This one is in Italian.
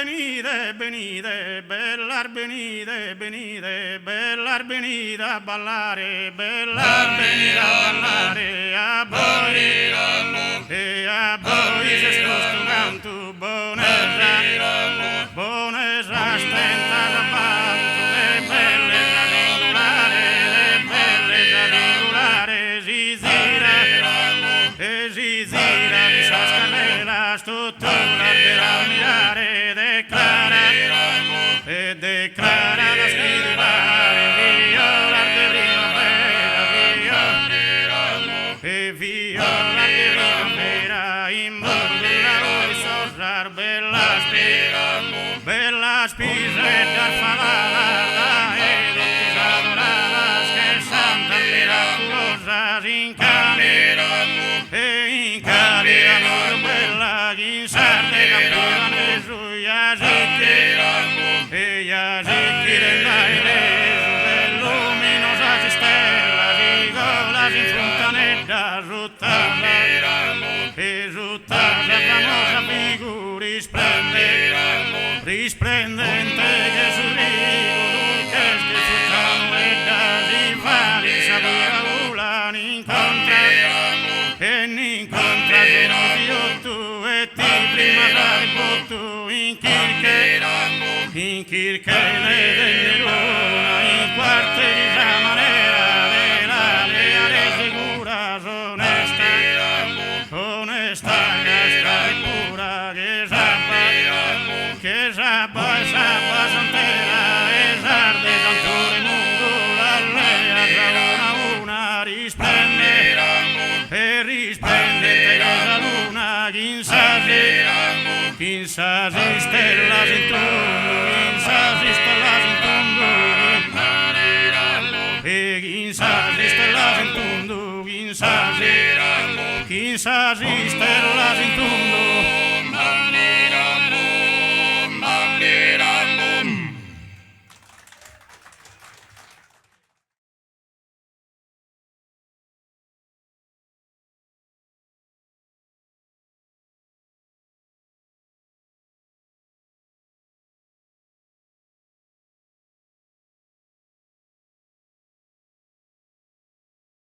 benide, benide, bellar benide, benide, bellar benide a ballare, bellar benide a ballare, a voi, e a voi se scostumento, bonesa, stenta da banto, le belle da ringolare, zizira, e zizira, di sascarella, struttura della mirare, declara la scrivare, viola de primavera, e viola de primavera, in mondo la vuoi sorrar, bella spisetta falada, e tutti adoradas, che santa miraculosa, in cali amor bella, in sarde capivane suya e yaziki dell'aire, luminosa stella, rigola in fontanella, ruttata famosa figura, risplendente che sorrigo, dulces che fruttano e da rivali, sapeva volare, incontra io tu e ti prima dare botto in kirche delle luna, in quarte di manera, le sicura, onesta, casta e pura, che sabba santera, e sarde santore mungola, lea una risplende, e risplendente la luna, chissà si stella in tondo, chissà si stella in tondo, e chissà si stella in tondo, chissà si stella in tondo.